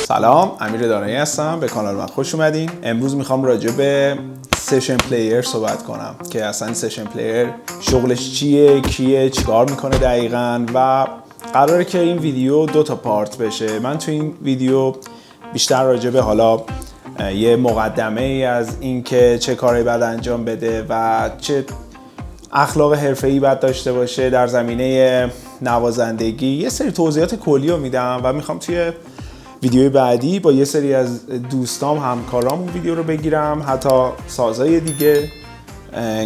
سلام، امیر دانایی هستم. به کانال من خوش اومدین. امروز میخوام راجع به سشن پلیر صحبت کنم که اصلا سشن پلیر شغلش چیه، کیه، چیکار میکنه دقیقاً و قراره که این ویدیو 2 تا پارت بشه. من تو این ویدیو بیشتر راجع به حالا یه مقدمه ای از این که چه کاری باید انجام بده و چه اخلاق حرفه‌ای باید داشته باشه در زمینه نوازندگی، یه سری توضیحات کلی رو میدم و میخوام توی ویدیوی بعدی با یه سری از دوستام همکارام اون ویدیو رو بگیرم، حتی سازهای دیگه،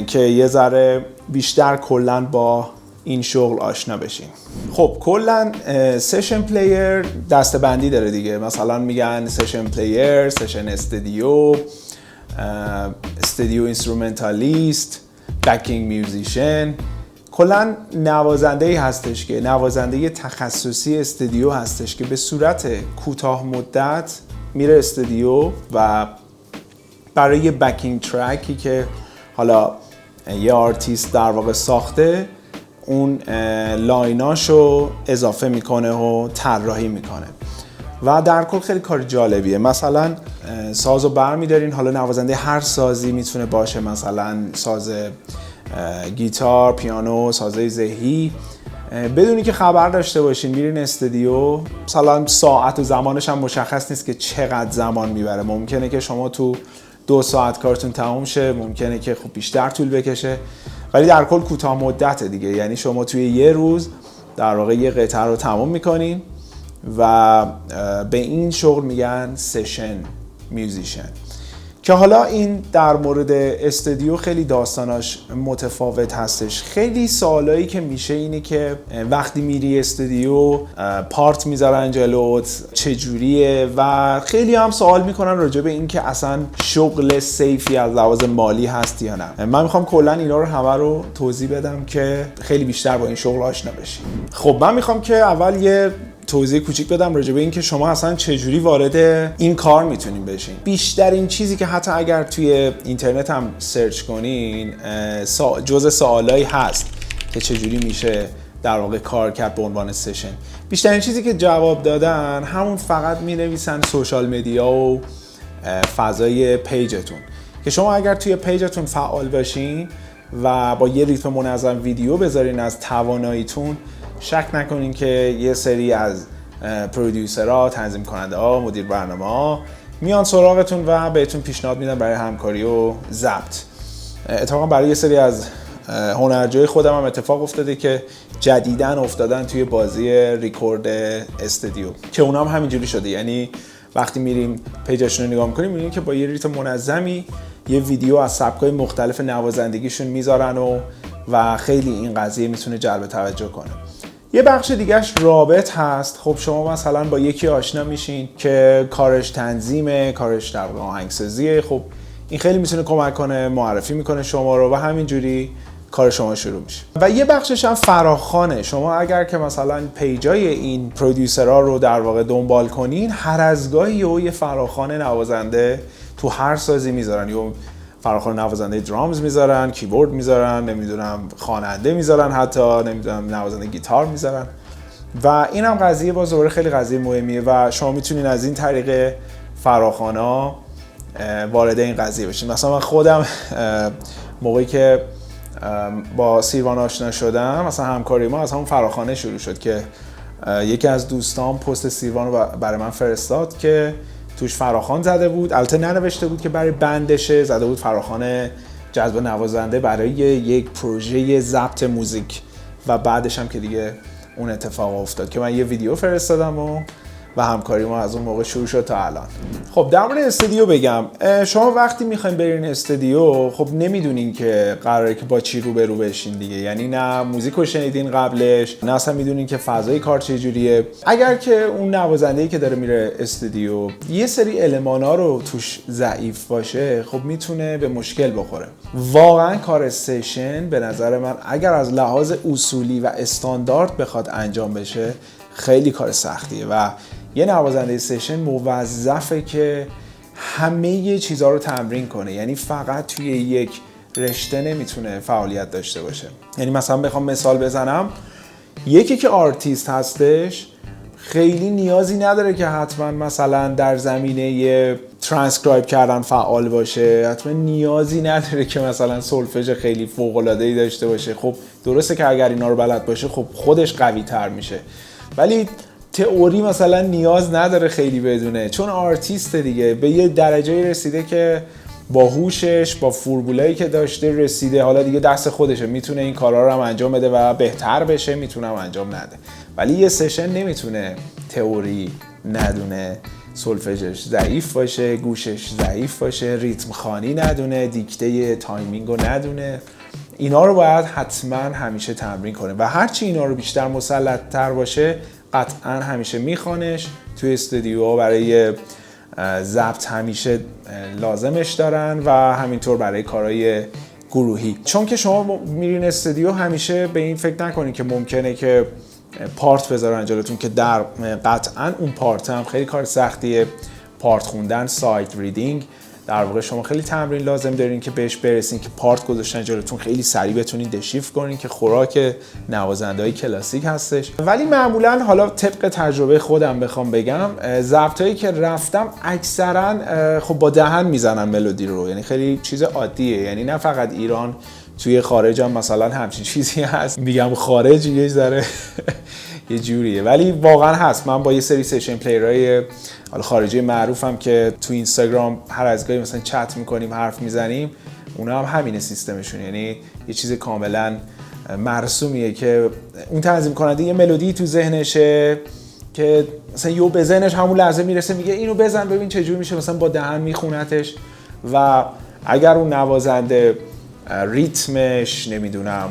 که یه ذره بیشتر کلن با این شغل آشنا بشیم. خب کلن سشن پلیر دسته‌بندی داره دیگه. مثلا میگن سشن پلیر، سشن استودیو، استودیو اینسترومنتالیست، بکینگ میوزیشن. کلا نوازنده‌ای هستش که نوازنده تخصصی استودیو هستش که به صورت کوتاه مدت میره استودیو و برای یه بکینگ ترکی که حالا یه آرتیست در واقع ساخته اون لایناشو اضافه میکنه و طراحی میکنه و در کل خیلی کار جالبیه. مثلا سازو برمیدارین، حالا نوازنده هر سازی میتونه باشه، مثلا ساز گیتار، پیانو، سازهای ذهی، بدونی که خبر داشته باشین میرین استودیو. مثلا ساعت و زمانش هم مشخص نیست که چقدر زمان میبره. ممکنه که شما تو 2 ساعت کارتون تموم شه، ممکنه که خب بیشتر طول بکشه، ولی در کل کوتاه مدته دیگه. یعنی شما توی یه روز در واقع یه قطعه رو تموم میکنین و به این شغل میگن سشن میوزیشن. که حالا این در مورد استودیو خیلی داستاناش متفاوت هستش. خیلی سوالایی که میشه اینه که وقتی میری استودیو پارت میذارن جلوت چجوریه و خیلی هم سوال میکنن راجع به این که اصلا شغل سیفی از لحاظ مالی هست یا نه. من میخوام کلا اینا رو همه رو توضیح بدم که خیلی بیشتر با این شغل آشنا بشین. خب من میخوام که اول یه توضیح کوچیک بدم راجع به این که شما اصلا چجوری وارد این کار میتونین بشین. بیشترین چیزی که حتی اگر توی اینترنت هم سرچ کنین جزء سوالایی هست که چجوری میشه در واقع کار کرد به عنوان سشن، بیشترین چیزی که جواب دادن همون فقط مینویسن سوشال مدیا و فضای پیجتون، که شما اگر توی پیجتون فعال باشین و با یه ریتم منظم ویدیو بذارین از تواناییتون، شک نکنین که یه سری از پرودیوسرها، تنظیم کننده ها، مدیر برنامه ها میان سراغتون و بهتون پیشنهاد میدن برای همکاری و ضبط. اتفاقا برای یه سری از هنرجوی خودم هم اتفاق افتاده که جدیدن افتادن توی بازی ریکورد استودیو، که اونام همینجوری شده. یعنی وقتی میریم پیجشون رو نگاه میکنیم میبینیم که با یه ریتم منظمی یه ویدیو از سبک‌های مختلف نوازندگیشون میذارن و خیلی این قضیه میتونه جلب توجه کنه. یه بخش دیگهش رابط هست. خب شما مثلا با یکی آشنا میشین که کارش تنظیمه، کارش در واقع آهنگسازیه. خب این خیلی میتونه کمک کنه، معرفی میکنه شما رو و همینجوری کار شما شروع میشه. و یه بخشش هم فراخوانه. شما اگر که مثلا پیجای این پرودیوسرها رو در واقع دنبال کنین، هر از گاهی یه فراخوان نوازنده تو هر سازی میذارن، یا فراخوان نوازنده درامز میذارن، کیبورد میذارن، نمیدونم خواننده میذارن، حتی نمیدونم نوازنده گیتار میذارن. و این هم قضیه باز دوباره خیلی قضیه مهمیه و شما میتونین از این طریق فراخوانا وارد این قضیه بشین. مثلا من خودم موقعی که با سیروان آشنا شدم، مثلا همکاری ما از همون فراخوانه شروع شد که یکی از دوستان پست سیروان رو برای من فرستاد که توش فراخوان زده بود. البته ننوشته بود که برای بندشه، زده بود فراخوان جذب نوازنده برای یک پروژه ضبط موزیک. و بعدش هم که دیگه اون اتفاق افتاد که من یه ویدیو فرستادم و همکاری ما از اون موقع شروع شد تا الان. خب در مورد استودیو بگم، شما وقتی میخواین برین استودیو، خب نمیدونین که قراره که با چی روبرو بشین دیگه. یعنی نه موزیکو شنیدین قبلش، نه اصلا میدونین که فضای کار چجوریه. اگر که اون نوازنده‌ای که داره میره استودیو یه سری المانا رو توش ضعیف باشه، خب میتونه به مشکل بخوره. واقعا کار سشن به نظر من اگر از لحاظ اصولی و استاندارد بخواد انجام بشه خیلی کار سختیه و یه نوازنده سشن موظفه که همه چیزها رو تمرین کنه. یعنی فقط توی یک رشته نمیتونه فعالیت داشته باشه. یعنی مثلا بخوام مثال بزنم، یکی که آرتیست هستش خیلی نیازی نداره که حتما مثلا در زمینه ترانسکرایب کردن فعال باشه، حتما نیازی نداره که مثلا سولفژ خیلی فوق‌العاده‌ای داشته باشه. خب درسته که اگر اینا رو بلد باشه خب خودش قوی تر میشه، ولی تئوری مثلا نیاز نداره خیلی بدونه، چون آرتیست دیگه به یه درجه رسیده که با هوشش، با فرمولایی که داشته رسیده، حالا دیگه دست خودشه، میتونه این کارا رو هم انجام بده و بهتر بشه، میتونه هم انجام نده. ولی یه سشن نمیتونه تئوری ندونه، سولفژش ضعیف باشه، گوشش ضعیف باشه، ریتم خوانی ندونه، دیکته تایمینگو ندونه. اینا رو باید حتما همیشه تمرین کنه و هرچی اینا رو بیشتر مسلط تر باشه قطعا همیشه میخوانش توی استودیو، برای ضبط همیشه لازمش دارن و همینطور برای کارهای گروهی. چون که شما میرین استودیو همیشه به این فکر نکنین که ممکنه که پارت بذارن جلوتون، که در قطعا اون پارت هم خیلی کار سختیه. پارت خوندن، سایت ریدینگ، در واقع شما خیلی تمرین لازم دارین که بهش برسین که پارت گذاشتن جلوتون خیلی سریع بتونین دشیفت کنین، که خوراک نوازنده‌های کلاسیک هستش. ولی معمولا حالا طبق تجربه خودم بخوام بگم، ضبطایی که رفتم اکثرا خب با دهن میزنن ملودی رو، یعنی خیلی چیز عادیه، یعنی نه فقط ایران، توی خارج هم مثلا همچین چیزی هست. میگم خارج یه ذره یه جوریه، ولی واقعا هست. من با یه سری سشن پلیرای حالا خارجی معروفم که تو اینستاگرام هر از گاهی مثلا چت میکنیم، حرف میزنیم، اونا هم همین سیستمشون، یعنی یه چیز کاملا مرسومیه که اون تنظیم کننده یه ملودی تو ذهنشه که مثلا یهو به ذهنش همون لحظه میرسه، میگه اینو بزن ببین چجوری میشه، مثلا با دهن میخونتش. و اگر اون نوازنده ریتمش، نمیدونم،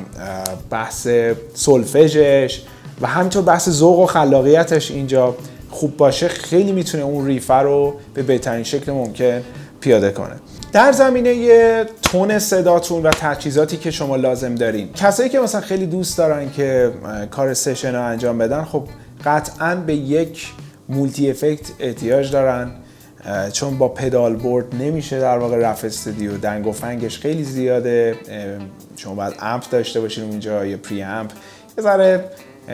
بحث سولفژش و همینطور بحث ذوق و خلاقیتش اینجا خوب باشه، خیلی میتونه اون ریفر رو به بهترین شکل ممکن پیاده کنه. در زمینه تون صداتون و تجهیزاتی که شما لازم دارین، کسایی که مثلا خیلی دوست دارن که کار سشن رو انجام بدن، خب قطعاً به یک مولتی افکت احتیاج دارن، چون با پدال بورد نمیشه در واقع رفت استودیو، دنگ و فنگش خیلی زیاده، شما باید امپ داشته باشین اونجا، یه پری امپ، یه ذره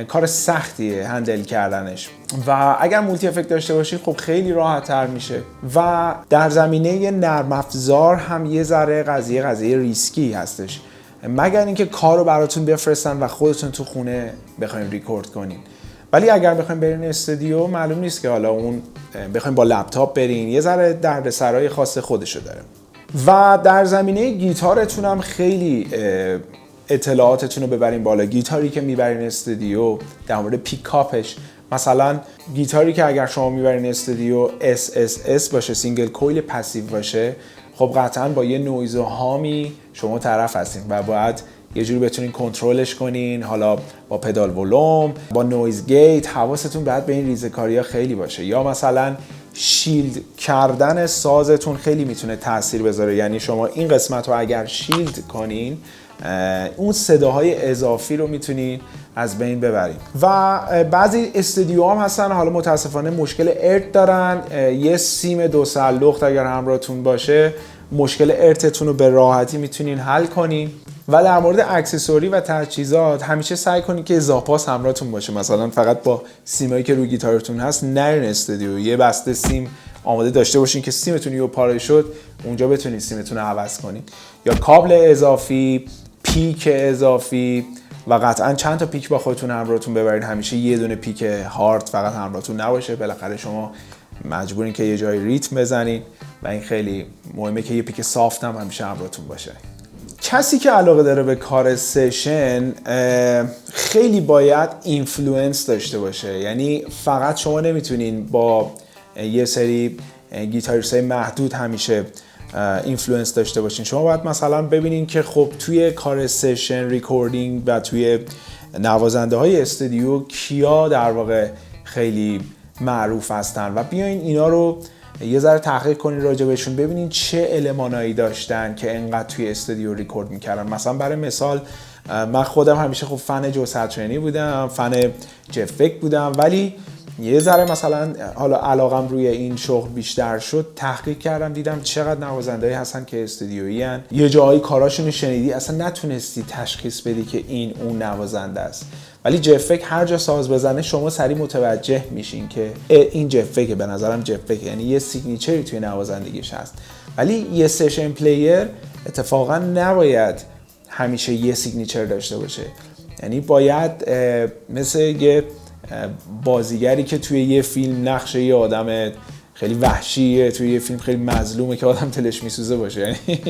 کار سختیه هندل کردنش. و اگر مولتی افکت داشته باشین خب خیلی راحت تر میشه. و در زمینه نرم افزار هم یه ذره قضیه ریسکی هستش، مگر اینکه کارو براتون بفرستن و خودتون تو خونه بخواید ریکورد کنین. ولی اگر بخواید برین استودیو، معلوم نیست که حالا اون بخواید با لپتاپ برین، یه ذره دردسرای خاص خودشو داره. و در زمینه گیتارتون هم خیلی اطلاعاتتون رو ببرین بالا. گیتاری که میبرین استودیو، در مورد پیکاپش، مثلا گیتاری که اگر شما میبرین استودیو SSS باشه، سینگل کویل پسیو باشه، خب قطعا با یه نویز و هامی شما طرف هستین و باید یه جوری بتونین کنترلش کنین، حالا با پدال ولوم، با نویز گیت. حواستون باید به این ریزکاری‌ها خیلی باشه. یا مثلا شیلد کردن سازتون خیلی میتونه تاثیر بذاره، یعنی شما این قسمت رو اگر شیلد کنین، اون صداهای اضافی رو میتونین از بین ببرین. و بعضی استودیو هم هستن حالا متاسفانه مشکل ارت دارن، یه سیم 2 سلخت اگر همراهتون باشه، مشکل ارتتون رو به راحتی میتونین حل کنین. و در مورد اکسسوری و تجهیزات همیشه سعی کنین که اضافه‌پاس همراهتون باشه، مثلا فقط با سیمایی که روی گیتارتون هست نرین استودیو، یه بسته سیم آماده داشته باشین که سیمتون یهو پاره شد اونجا بتونین سیمتون رو عوض کنین. یا کابل اضافی، پیک اضافی، و قطعا چند تا پیک با خودتون همراهتون ببرین. همیشه یه دونه پیک هارد فقط همراهتون نباشه، بالاخره شما مجبورین که یه جای ریتم بزنین و این خیلی مهمه که یه پیک سافت هم همیشه همراهتون باشه. کسی که علاقه داره به کار سشن خیلی باید اینفلوئنس داشته باشه، یعنی فقط شما نمیتونین با یه سری گیتاریستای محدود همیشه اینفلوئنس داشته باشین. شما باید مثلا ببینین که خب توی کار سشن ریکوردینگ و توی نوازنده های استودیو کیا در واقع خیلی معروف هستن و بیاین اینا رو یه ذره تحقیق کنین راجع بهشون، ببینین چه المانایی داشتن که انقدر توی استودیو ریکورد میکردن. مثلا برای مثال من خودم همیشه خب فن جو ساترینی بودم، فن جف بک بودم، ولی یه ذره مثلا حالا علاقم روی این شغل بیشتر شد، تحقیق کردم دیدم چقدر نوازنده‌ای هستن که استودیویی ان، یه جایی کاراشون رو شنیدی اصلا نتونستی تشخیص بدی که این اون نوازنده است. ولی جفک هر جا ساز بزنه شما سریع متوجه میشین که این جفکه، به نظرم جفکه، یعنی یه سیگنیچری توی نوازندگیش هست. ولی یه سشن پلیر اتفاقا نباید همیشه یه سیگنیچر داشته باشه، یعنی باید مثل یه بازیگری که توی یه فیلم نقش یه آدم خیلی وحشیه، توی یه فیلم خیلی مظلومه که آدم تلش میسوزه باشه، یعنی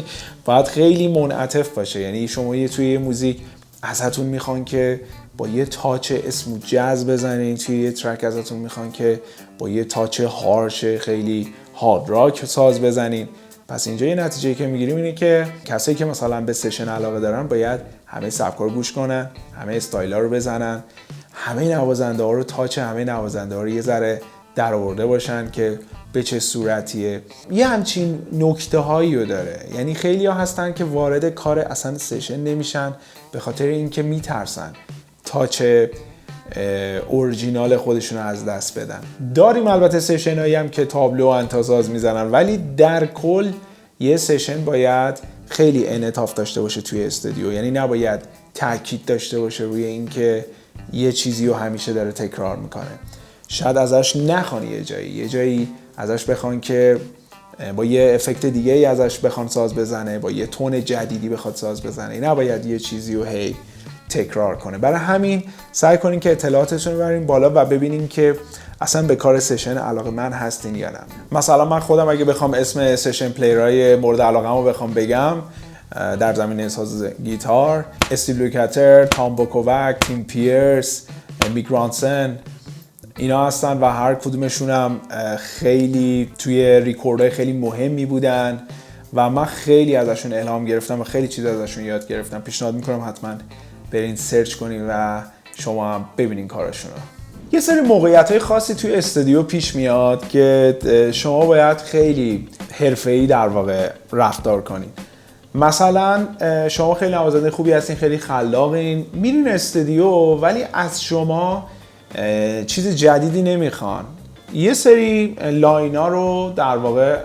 باید خیلی منعطف باشه. یعنی شما توی یه موزیک ازتون میخوان که با یه تاچ اسمو جاز بزنین، توی یه ترک ازتون میخوان که با یه تاچ هارش خیلی هارد راک ساز بزنین. پس اینجا یه نتیجه‌ای که میگیریم اینه که کسایی که مثلا به سشن علاقه دارن باید همه سبکا رو گوش کنن، همه استایلا رو بزنن، همه نوازنده‌ها رو تاچ همه نوازنده‌ها رو یه ذره درآورده باشن که به چه صورتیه. یه همچین نکته‌هایی رو داره. یعنی خیلی‌ها هستن که وارد کار اصلا سشن نمیشن به خاطر اینکه میترسن تاچ اورجینال خودشون رو از دست بدن. داریم البته سشنایی هم که تابلو و انتاساز میزنن، ولی در کل یه سشن باید خیلی انعطاف داشته باشه توی استودیو. یعنی نباید تاکید داشته باشه روی اینکه یه چیزی رو همیشه داره تکرار میکنه. شاید ازش نخوان یه جایی ازش بخوان که با یه افکت دیگه ای ازش بخوان ساز بزنه، با یه تون جدیدی بخواد ساز بزنه. نباید یه چیزی رو هی تکرار کنه. برای همین سعی کنین که اطلاعاتتون رو ببرین بالا و ببینین که اصلا به کار سشن علاقه‌مند هستین یا نه. مثلا من خودم اگه بخوام اسم سشن پلیرای مورد علاقه‌مو بخوام بگم در زمینه ساز گیتار، استیو لوکاتر، تام بوکووک، تیم پیرس، میک رانسن، اینا هستن و هر کدومشون هم خیلی توی ریکوردهای خیلی مهمی بودن و من خیلی ازشون الهام گرفتم و خیلی چیز ازشون یاد گرفتم. پیشنهاد میکنم حتما برین سرچ کنین و شما هم ببینین کارشون رو. یه سری موقعیت‌های خاصی توی استودیو پیش میاد که شما باید خیلی حرفه‌ای در واقع رفتار کنین. مثلا شما خیلی نوازنده خوبی هستین، خیلی خلاقین، میرین استودیو ولی از شما چیز جدیدی نمیخوان. یه سری لاینا رو در واقع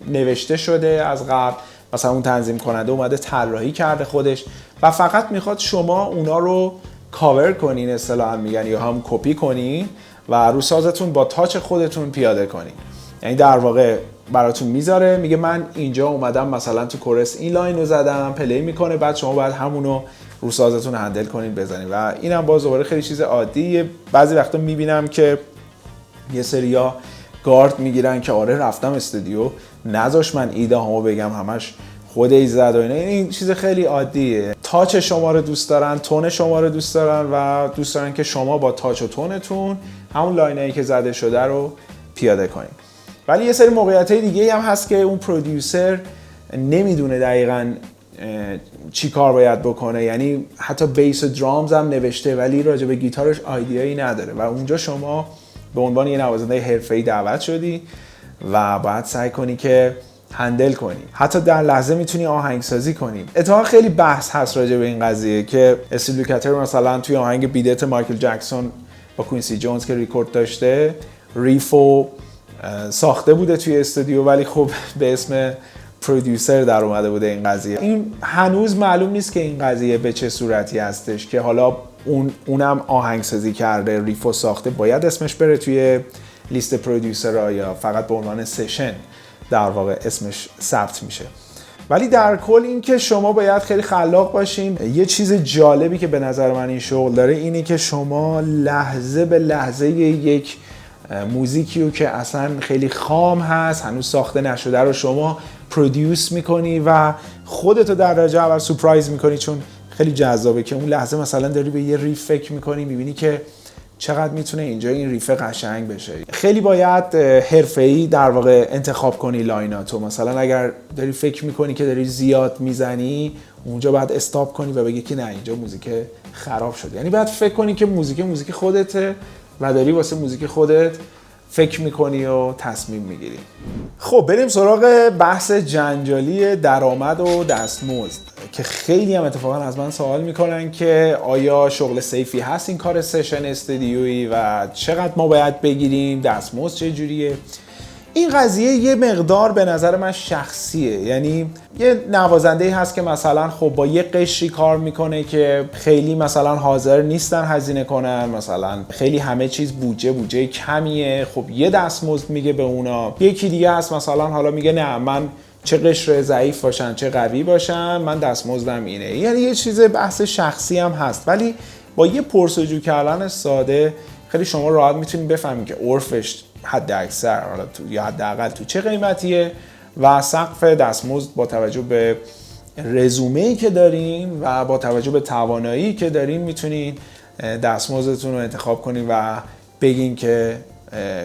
نوشته شده از قبل، مثلا اون تنظیم کننده اومده طراحی کرده خودش و فقط میخواد شما اونا رو کاور کنین، اصطلاحاً میگن، یا هم کپی کنین و رو سازتون با تاچ خودتون پیاده کنین. یعنی در واقع براتون میذاره، میگه من اینجا اومدم مثلا تو کورس این لاین رو زدم، پلی میکنه، بعد شما باید همونو رو سازتون هندل کنین بزنین و اینم باز دوباره خیلی چیز عادیه. بعضی وقتا میبینم که یه سریا گارد میگیرن که آره رفتم استودیو نذاش من ایده همو بگم، همش خود ای زد و اینا. این چیز خیلی عادیه. تاچ شما رو دوست دارن، تون شما رو دوست دارن و دوست دارن که شما با تاچ و تونتون همون لاینایی که زده شده رو پیاده کنین. ولی یه سری موقعیت‌های دیگه هم هست که اون پرودیوسر نمیدونه دقیقاً چی کار باید بکنه. یعنی حتی بیس و درامز هم نوشته ولی راجع به گیتارش آیدیایی نداره و اونجا شما به عنوان یه نوازنده حرفه‌ای دعوت شدی و باید سعی کنی که هندل کنی. حتی در لحظه میتونی آهنگسازی کنی. اتفاقا خیلی بحث هست راجع به این قضیه که استیو لوکاتر مثلا توی آهنگ بیدت مایکل جکسون با کوینسی جونز که ریکورد داشته ریفو ساخته بوده توی استودیو ولی خب به اسم پرودیوسر در اومده بوده این قضیه. این هنوز معلوم نیست که این قضیه به چه صورتی هستش که حالا اونم آهنگسازی کرده، ریفو ساخته، باید اسمش بره توی لیست پرودیوسرها یا فقط به عنوان سشن در واقع اسمش ثبت میشه. ولی در کل این که شما باید خیلی خلاق باشین. یه چیز جالبی که به نظر من این شغل داره اینه که شما لحظه به لحظه یک موزیکی رو که اصلا خیلی خام هست، هنوز ساخته نشده رو شما پرودیوس میکنی و خودتو در درجه اول سورپرایز میکنی، چون خیلی جذابه که اون لحظه مثلا داری به یه ریف فکر میکنی، میبینی که چقدر میتونه اینجا این ریف قشنگ بشه. خیلی باید حرفه‌ای در واقع انتخاب کنی لایناتو. مثلا اگر داری فکر میکنی که داری زیاد میزنی، اونجا باید استاپ کنی و بگی که نه اینجا موزیک خراب شد. یعنی باید فکر کنی که موزیک خودته و داری واسه موزیک خودت فکر میکنی و تصمیم میگیری. خب بریم سراغ بحث جنجالی درآمد و دستمزد که خیلی هم اتفاقا از من سوال میکنن که آیا شغل سیفی هست این کار سشن استودیویی و چقدر ما باید بگیریم، دستمزد چه جوریه. این قضیه یه مقدار به نظر من شخصیه، یعنی یه نوازنده‌ای هست که مثلا خب با یه قشری کار میکنه که خیلی مثلا حاضر نیستن هزینه کنن، مثلا خیلی همه چیز بودجه کمیه، خب یه دستمزد میگه به اونا. یکی دیگه هست مثلا حالا میگه نه من چه قشر ضعیف باشن چه قوی باشن من دستمزدم اینه. یعنی یه چیز بحث شخصی هم هست، ولی با یه پرسجو کردن ساده خیلی شما راحت میتونید بفهمید که عرفش حد اکثر یا حداقل تو چه قیمتیه و سقف دستمزد با توجه به رزومه‌ای که دارین و با توجه به توانایی که دارین میتونین دستمزدتون رو انتخاب کنین و بگین که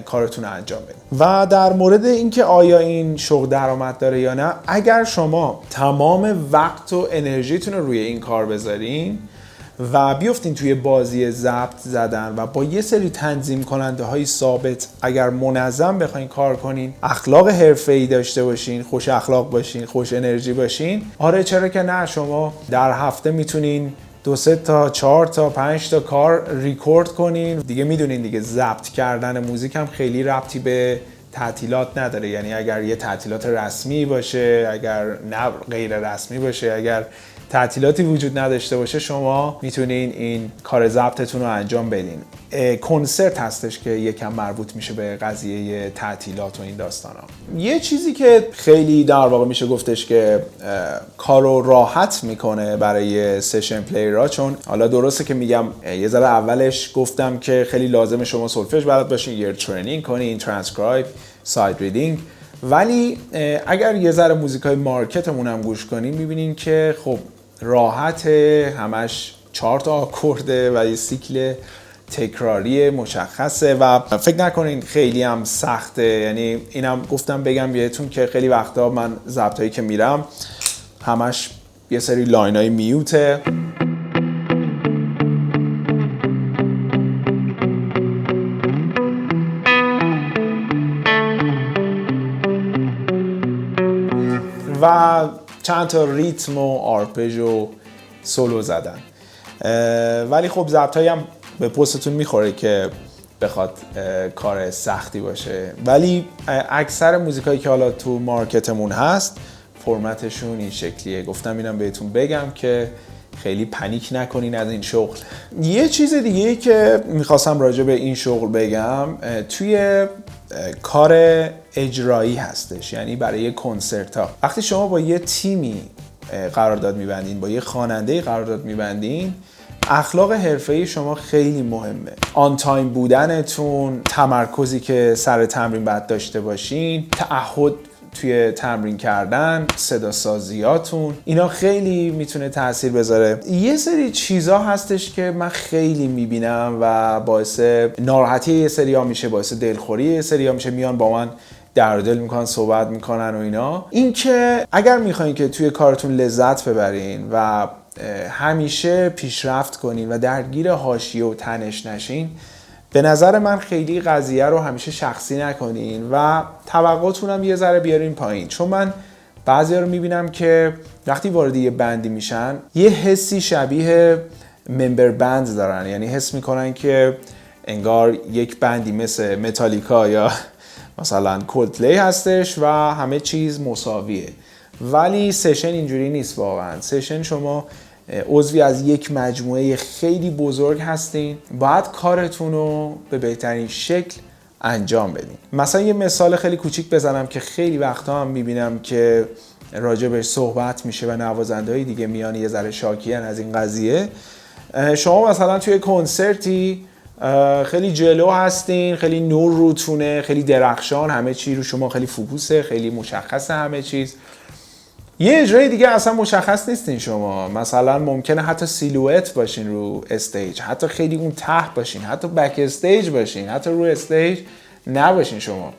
کارتون رو انجام بدین. و در مورد اینکه آیا این شغل درآمد داره یا نه، اگر شما تمام وقت و انرژیتون رو روی این کار بذارین و بیفتین توی بازی ضبط زدن و با یه سری تنظیم کننده های ثابت اگر منظم بخواین کار کنین، اخلاق حرفه‌ای داشته باشین، خوش اخلاق باشین، خوش انرژی باشین، آره چرا که نه، شما در هفته میتونین 2 3 تا 4 تا 5 تا کار ریکورد کنین. دیگه میدونین دیگه ضبط کردن موزیک هم خیلی ربطی به تعطیلات نداره، یعنی اگر یه تعطیلات رسمی باشه، اگر نه غیر رسمی باشه، اگر تعطیلاتی وجود نداشته باشه، شما میتونین این کار ضبطتون رو انجام بدین. کنسرت هستش که یکم مربوط میشه به قضیه تعطیلات و این داستانا. یه چیزی که خیلی در واقع میشه گفتش که کارو راحت میکنه برای سشن پلیرها، چون حالا درسته که میگم یه ذره اولش گفتم که خیلی لازمه شما سولفژ بلد باشین، یه ترینینگ کنین، ترانسکرایب، ساید ریدینگ، ولی اگر یه ذره موزیکای مارکتمون هم گوش کنین میبینین که خب راحت، همش 4 تا آکورده و یه سیکل تکراری مشخصه و فکر نکنین خیلی هم سخته. یعنی اینم گفتم بگم بهتون که خیلی وقتا من ضبطایی که میرم همش یه سری لاینای میوته و چند تا ریتم و آرپژ و سولو زدن، ولی خب ضبطایی هم به پستتون میخوره که بخواد کار سختی باشه. ولی اکثر موزیکایی که حالا تو مارکتمون هست فرمتشون این شکلیه. گفتم اینم بهتون بگم که خیلی پنیک نکنین از این شغل. یه چیز دیگه که میخواستم راجع به این شغل بگم توی کار اجرایی هستش، یعنی برای کنسرت ها وقتی شما با یه تیمی قرارداد میبندین، با یه خواننده قرارداد میبندین، اخلاق حرفه‌ای شما خیلی مهمه. آن تایم بودنتون، تمرکزی که سر تمرین باید داشته باشین، تعهد توی تمرین کردن، صدا سازیاتون، اینا خیلی میتونه تاثیر بذاره. یه سری چیزا هستش که من خیلی میبینم و باعث ناراحتی یه سری‌ها میشه، باعث دلخوری یه سری‌ها میشه، میان با من در دل میکنن، صحبت میکنن و اینا. این که اگر میخواین که توی کارتون لذت ببرین و همیشه پیشرفت کنین و درگیر حاشیه و تنش نشین، به نظر من خیلی قضیه رو همیشه شخصی نکنین و توقعاتون هم یه ذره بیارین پایین. چون من بعضیا رو میبینم که وقتی وارد یه بندی میشن یه حسی شبیه ممبر بند دارن، یعنی حس میکنن که انگار یک بندی مثل متالیکا یا مثلا کولدپلی هستش و همه چیز مساویه، ولی سشن اینجوری نیست. واقعا سشن شما عضوی از یک مجموعه خیلی بزرگ هستین، باید کارتون رو به بهترین شکل انجام بدین. مثلا یه مثال خیلی کوچیک بزنم که خیلی وقتا هم میبینم که راجبش صحبت میشه و نوازنده‌های دیگه میان یه ذره شاکیان از این قضیه. شما مثلا توی کنسرتی خیلی جلو هستین، خیلی نور روتونه، خیلی درخشان، همه چی رو شما خیلی فوکوسه، خیلی مشخصه همه چیز. یه اجرای دیگه اصلا مشخص نیستین شما، مثلا ممکنه حتی سیلویت باشین رو استیج، حتی خیلی اون ته باشین، حتی بک استیج باشین، حتی رو استیج نباشین شما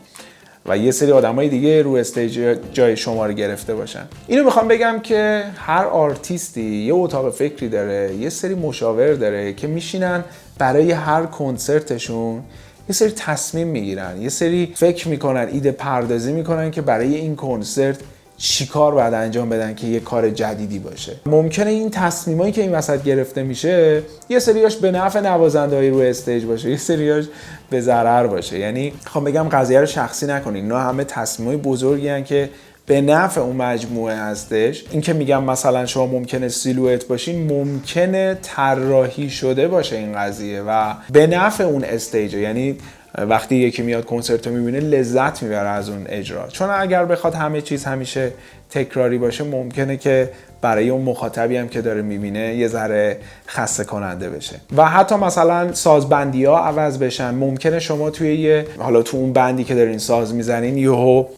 و یه سری آدمای دیگه رو استیج جای شما رو گرفته باشن. اینو میخوام بگم که هر آرتیستی یه اتاق فکری داره، یه سری مشاور داره که میشینن برای هر کنسرتشون یه سری تصمیم میگیرن، یه سری فکر میکنن، ایده پردازی میکنن که برای این کنسرت چیکار باید انجام بدن که یه کار جدیدی باشه. ممکنه این تصمیمایی که این وسط گرفته میشه یه سریاش به نفع نوازنده‌های روی استیج باشه، یه سریاش به ضرر باشه. یعنی میخوام بگم قضیه رو شخصی نکنین، اینا همه تصمیمای بزرگی هستن که به نفع اون مجموعه هستش. این که میگم مثلا شما ممکنه سیلوئت باشین، ممکنه طراحی شده باشه این قضیه و به نفع اون استیج. یعنی وقتی یکی میاد کنسرت رو میبینه لذت میبره از اون اجرا، چون اگر بخواد همه چیز همیشه تکراری باشه ممکنه که برای اون مخاطبی هم که داره میبینه یه ذره خسته کننده بشه. و حتی مثلا سازبندی ها عوض بشن. ممکنه شما توی حالا تو اون بندی که دارین ساز میزنین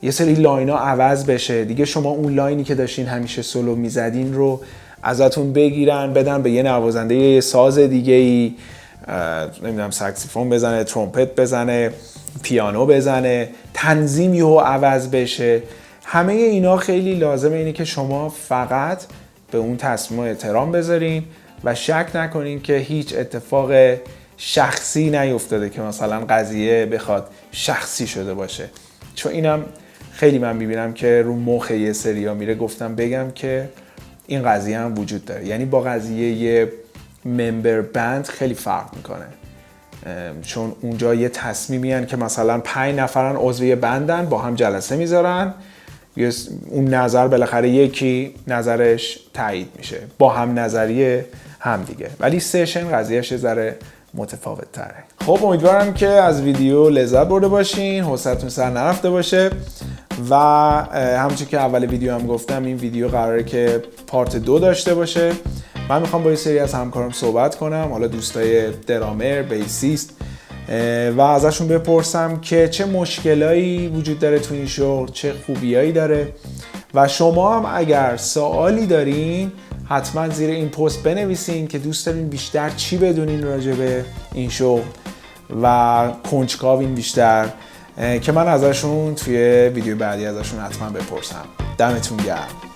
یه سری لاینا عوض بشه، دیگه شما اون لاینی که داشتین همیشه سولو میزدین رو ازتون بگیرن بدن به یه نوازنده یه ساز دیگه ای، نمیدونم ساکسیفون بزنه، ترومپت بزنه، پیانو بزنه، تنظیم یهو عوض بشه. همه اینا خیلی لازمه اینه که شما فقط به اون تصمیم احترام بذارین و شک نکنین که هیچ اتفاق شخصی نیفتاده که مثلا قضیه بخواد شخصی شده باشه. چون اینم خیلی من میبینم که رو مخ یه سریا میره. گفتم بگم که این قضیه هم وجود داره، یعنی با قضیه یه ممبر بند خیلی فرق میکنه، چون اونجا یه تصمیمی هن که مثلا 5 نفرن عضو بندن با هم جلسه میذارن، اون نظر بالاخره یکی نظرش تایید میشه با هم نظریه هم دیگه، ولی سشن قضیهش یه ذره متفاوت تره. خب امیدوارم که از ویدیو لذت برده باشین، حوصلتون سر نرفته باشه و همونطور که اول ویدیو هم گفتم این ویدیو قراره که پارت 2 داشته باشه. من میخوام با یه سری از همکارم صحبت کنم، حالا دوستای درامر، بیسیست، و ازشون بپرسم که چه مشکلایی وجود داره تو این شغل، چه خوبیایی داره. و شما هم اگر سوالی دارین حتما زیر این پست بنویسین که دوست دارین بیشتر چی بدونین راجع به این شغل و کنجکاوین بیشتر، که من ازشون توی ویدیو بعدی ازشون حتما بپرسم. دمتون گرم.